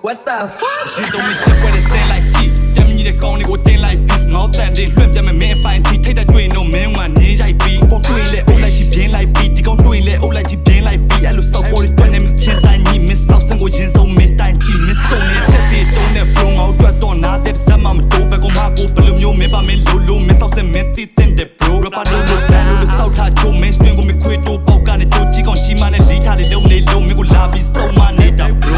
What the fuck? She's on me shit where they stand like G. Damn you the gone go thing like beef. Mouth that they rip them man fine tea. Take that doing no man one near I be. Gon' doing let all like she bien like beat. Gon' doing let all like she bien like beat. I lose stop all the when them chance I need miss stop and go in so many time G miss so near chat they don't have flow out to don't not that some I'm dope back on my go balloon yo me ba me low miss out and me tit them the bro. Rap I don't look bad no south hard to mainstream go me quit to pau ka ne to G gon' G man and lead how they low me go lobby so my need that bro.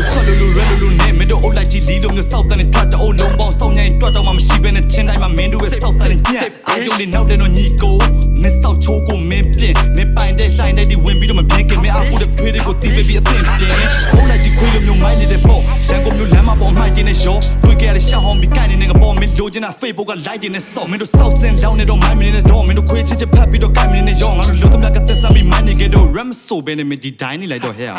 Swallow ne me do all like G Lilo me south and twat the old long bounce sound nya twat my machine ben chin dai my man do is south and nya I don't need now they noညီကိုမင်းစောက်ချိုးကိုမင်းပြင်းမင်းပိုင်တဲ့လှိုင်းတဲ့ဒီဝင်ပြီးတော့မပြင်းခင်မင်းအကူတဲ့ထွေးတွေကိုတီးပေးပြီးအသင်ပြင်းဟိုလိုက်ကြီးခွေးလိုမျိုးမိုင်းနေတဲ့ပေါ့ရှန်ကုန်မျိုးလမ်းမပေါ်မှိုက်တင်နေရောတွေ့ကြရတဲ့ရှောင်းဟောင်းပြီးကိုင်းနေတဲ့ပေါ်မင်းလိုချင်တာ Facebook က like တင်နေဆော့မင်းတို့စောက်စင်လောင်းနေတော့မိုင်းမနေတော့မင်းတို့ခွေးချစ်ချစ်ဖတ်ပြီးတော့ကိုင်းမနေရောငါတို့လိုသမကတက်စမ်းပြီးမိုင်းနေကြတော့ ram ဆိုပဲနေမဒီတိုင်းနေလိုက်တော့ဟဲ့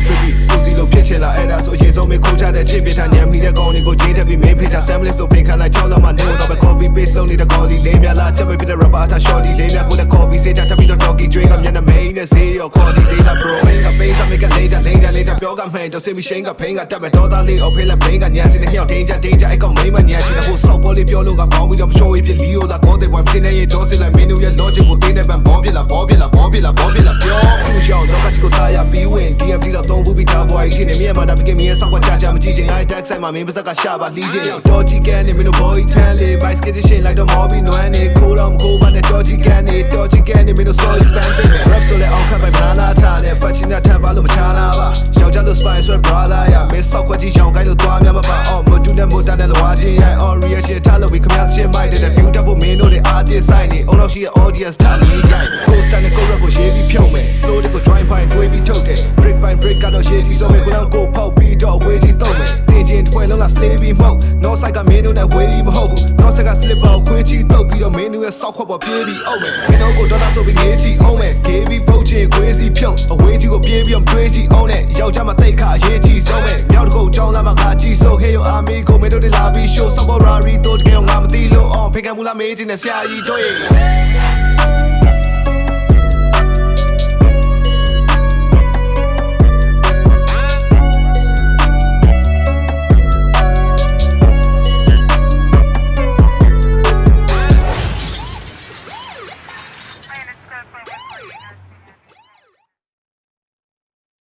Trippy, pussy လို့ဖြစ်ချင်လာအဲ့ဒါဆိုရင်ဆုံးမခိုးချတဲ့ချစ်ပြထားညံမိတဲ့ကောင်းတွေကိုဂျင်းတက်ပြီးမင်းဖေးချ Samless ဆိုဖိတ်ခါလိုက်ကြောက်လောက်မှနေတော့ပဲ copy paste လုပ်နေတဲ့ call လေးများလားချက်ပဲပြတဲ့ rapper ထား shorty လေးများကိုလည်း copy စေးချထပ်ပြီးတော့ doggy drink ကမျက်နှာ main နဲ့စေးရော call လေးလား bro main က face က make က later ပြောကမှန်တော့ semi shame က pain ကတက်မဲ့ဒေါသလေး off ဖေးလက် pain ကညာစင်းနဲ့ဟျောက် danger အဲ့ကောင် main မညာချင်တဲ့ဟို soft ball လေးပြောလို့ကပေါင်းပြီးတော့ show ပြလီယိုလာ call တဲ့ one ဖြစ်နေရင်တော့စစ်လိုက် menu ရဲ့ logic ကိုတင်းနေပန်ဘောပြလာပြောသူရောက်တော့ကချကိုတာရပြီးဝင် DMT တော့သုံးဘူးပြီးသားဘွားကြီးနေမြေမှာဒါပြီးကမြင်ဆောက်ကကြာမကြည့်ချင်ငါ tag side မှာမင်းပါစကရှာပါလီးချင်တော့ချီကန်နေမင်းတို့ boy 10လေး bike skate ရှင်းလိုက်တော့မော်ဘီနွမ်းနေခိုးတော့မခိုးပါနဲ့တော့ချီကန်နေမင်းတို့ sorry band တဲ့ rap ဆိုလဲအောင်ခတ်ပိုင် banana ထားတဲ့ fashion နဲ့ထမ်းပါလို့မချားလားပါယောက်ျားလို့ spice with brother ရမင်းဆောက်ခွက်ကြီးရောင်းခိုင်းလို့သွားများမပါအော်မတူနဲ့မိုတာနဲ့လွားချင်းရိုင်း on reaction ထားလို့ပြီးခမရချင်းမိုက်တဲ့ view တက်ဖို့မင်းတို့တွေ artist sign နေအုံတော့ရှိရဲ့ audience ထားလေးရိုင်း poster နဲ့ cover ကိုရေးပြီးဖြုတ်မယ် flow တွေကို join point တွေးပြီးထုတ်တယ် break by break ကတော့ရေးကြီးဆုံးမယ်ကိုလောကိုပေါက်ပြီးတော့ဝေးကြီးတော့မယ်တင်ချင်းထွဲလုံးလား slay ပြီးမဟုတ် no side ကမင်းတို့နဲ့ဝေးမဟုတ်ဘူး no side က slip ပေါက်ခွေးကြီးတော့ပြီးတော့မင်းတို့ရဲ့ဆောက်ခွက်ပေါ်ပြေးပြီးအုပ်မယ်မင်းတို့ကိုဒေါ်လာဆိုပြီးငေးကြီးအုံးမယ် gay ပြီးပုတ်ချင်းခွေးစီဖြုတ်အဝေးကြီးကိုပြေးပြီးတော့တွေးကြီးအုံးနဲ့ယောက်ျားမသိခါရေးကြီးဆုံးမယ်မြောက်တကုတ်ကြောင်းလာမှာငါကြီးဆို hey yo army ကိုမင်းတို့တွေလာပြီး show Ferrari တို့တကယ်ငါမသိလို့ on ဖိတ်ကမူလာမေးချင်းနဲ့ဆရာကြီးတို့